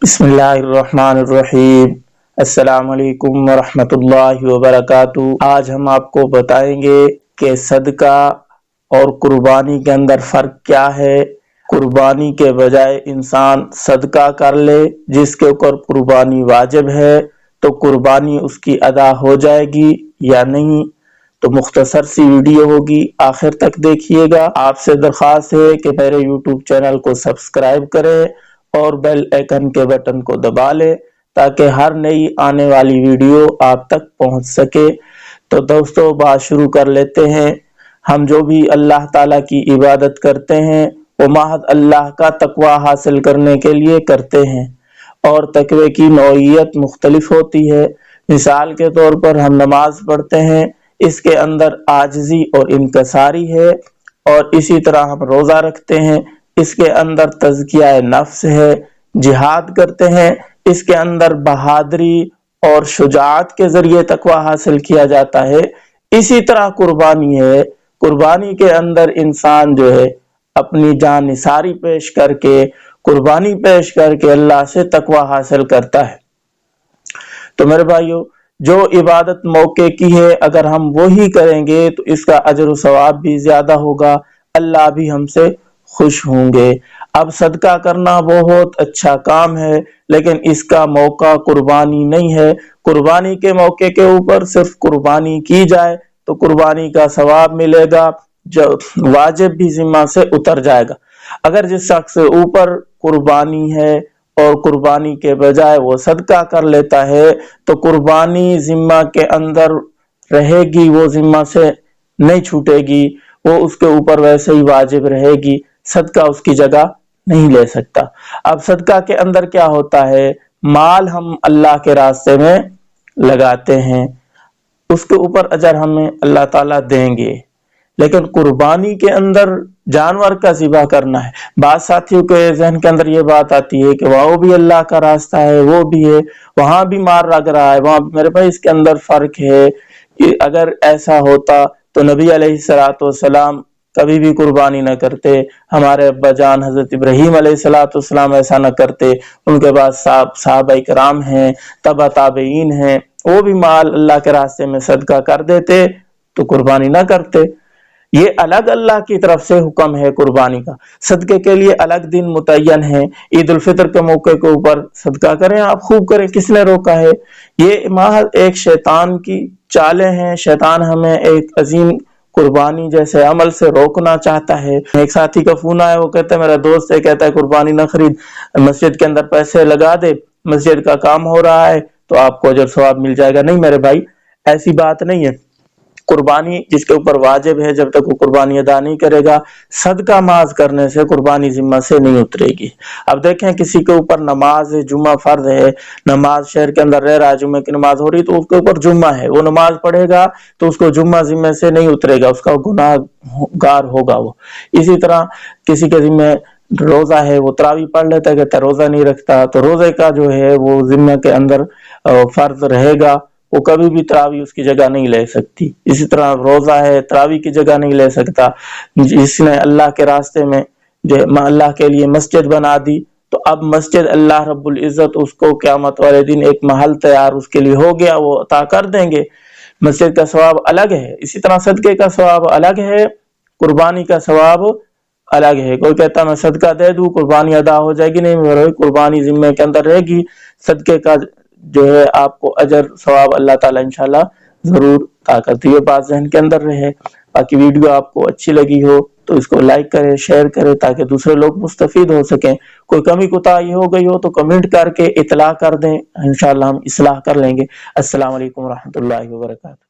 बिस्मिल्लाहिर्रहमानिर्रहीम। अस्सलाम वालेकुम वरहमतुल्लाहि वबरकातुहू। आज हम आपको बताएंगे कि सदका और कुर्बानी के अंदर फ़र्क क्या है। कुर्बानी के बजाय इंसान सदका कर ले जिसके ऊपर कुर्बानी वाजिब है, तो कुर्बानी उसकी अदा हो जाएगी या नहीं। तो मुख्तसर सी वीडियो होगी, आखिर तक देखिएगा। आपसे दरख्वास्त है कि मेरे यूट्यूब चैनल को सब्सक्राइब करें और बेल आइकन के बटन को दबा ले ताकि हर नई आने वाली वीडियो आप तक पहुंच सके। तो दोस्तों, बात शुरू कर लेते हैं। हम जो भी अल्लाह ताला की इबादत करते हैं वो महज अल्लाह का तकवा हासिल करने के लिए करते हैं, और तकवे की नौइयत मुख्तलिफ होती है। मिसाल के तौर पर हम नमाज पढ़ते हैं, इसके अंदर आजिज़ी और इनकसारी है। और इसी तरह हम रोज़ा रखते हैं, इसके अंदर तज़किया नफ्स है। जिहाद करते हैं, इसके अंदर बहादुरी और शुजाअत के जरिए तकवा हासिल किया जाता है। इसी तरह कुर्बानी है। कुर्बानी के अंदर इंसान जो है अपनी जान निसारी पेश करके, कुर्बानी पेश करके अल्लाह से तकवा हासिल करता है। तो मेरे भाइयों, जो इबादत मौके की है अगर हम वो ही करेंगे तो इसका अजर व सवाब भी ज्यादा होगा, अल्लाह भी हमसे खुश होंगे। अब सदका करना बहुत अच्छा काम है, लेकिन इसका मौका कुर्बानी नहीं है। कुर्बानी के मौके के ऊपर सिर्फ कुर्बानी की जाए तो कुर्बानी का सवाब मिलेगा, जो वाजिब भी जिम्मा से उतर जाएगा। अगर जिस शख्स से ऊपर कुर्बानी है और कुर्बानी के बजाय वो सदका कर लेता है तो कुर्बानी जिम्मा के अंदर रहेगी, वो जिम्मा से नहीं छूटेगी, वो उसके ऊपर वैसे ही वाजिब रहेगी। सदका उसकी जगह नहीं ले सकता। अब सदका के अंदर क्या होता है, माल हम अल्लाह के रास्ते में लगाते हैं, उसके ऊपर अजर हमें अल्लाह ताला देंगे। लेकिन कुर्बानी के अंदर जानवर का ज़िबा करना है। बाद साथियों के जहन के अंदर ये बात आती है कि वो भी अल्लाह का रास्ता है, वो भी है, वहां भी मार लग रहा है, वहां मेरे भाई इसके अंदर फर्क है। कि अगर ऐसा होता तो नबी अलैहिस्सलाम कभी भी कुर्बानी न करते। हमारे अब्बा जान हजरत इब्राहीम अलैहिस्सलाम ऐसा न करते। उनके बाद साहबा इकराम हैं, तबा ताबईन हैं, वो भी माल अल्लाह के रास्ते में सदका कर देते तो कुर्बानी न करते। ये अलग अल्लाह की तरफ से हुक्म है कुर्बानी का। सदके के लिए अलग दिन मुतय्यन है। ईद उल फितर के मौके के ऊपर सदका करें, आप खूब करें, किसने रोका है। ये महज एक शैतान की चालें हैं। शैतान हमें एक अजीम कुर्बानी जैसे अमल से रोकना चाहता है। एक साथी का फोन आया, वो कहता है मेरा दोस्त है, कहता है कुर्बानी ना खरीद, मस्जिद के अंदर पैसे लगा दे, मस्जिद का काम हो रहा है तो आपको अजर सवाब मिल जाएगा। नहीं मेरे भाई, ऐसी बात नहीं है। कुर्बानी जिसके ऊपर वाजिब है, जब तक वो कुर्बानी अदा नहीं करेगा, सदका माज करने से कुर्बानी जिम्मा से नहीं उतरेगी। अब देखें, किसी के ऊपर नमाज है, जुम्मा फर्ज है, नमाज शहर के अंदर रह रहा है, जुम्मे की नमाज हो रही तो उसके ऊपर जुम्मा है, वो नमाज पढ़ेगा तो उसको जुम्मा जिम्मे से नहीं उतरेगा, उसका गुनाहगार होगा वो। इसी तरह किसी के जिम्मे रोजा है, वो तरावी पढ़ लेता है, कहता रोजा नहीं रखता, तो रोजे का जो है वो जिम्मे के अंदर फर्ज रहेगा, वो कभी भी तरावी उसकी जगह नहीं ले सकती। इसी तरह रोजा है, तरावी की जगह नहीं ले सकता। जिसने अल्लाह के रास्ते में जो अल्लाह के लिए मस्जिद बना दी, तो अब मस्जिद अल्लाह रब्बुल इज्जत उसको क़यामत वाले दिन एक महल तैयार उसके लिए हो गया, वो अता कर देंगे। मस्जिद का सवाब अलग है, इसी तरह सदके का सवाब अलग है, कुर्बानी का सवाब अलग है। कोई कहता मैं सदका दे दूं कुर्बानी अदा हो जाएगी, नहीं मेरे, कुर्बानी जिम्मे के अंदर रहेगी। सदके का जो है आपको अजर सवाब अल्लाह ताला इंशाल्लाह जरूर अता करती है, बात ज़हन के अंदर रहे। बाकी वीडियो आपको अच्छी लगी हो तो इसको लाइक करें, शेयर करें ताकि दूसरे लोग मुस्तफीद हो सकें। कोई कमी कोताही हो गई हो तो कमेंट करके इतला कर दें, इंशाल्लाह हम इस्लाह कर लेंगे। अस्सलाम वालेकुम रहमतुल्लाहि व बरकातहू।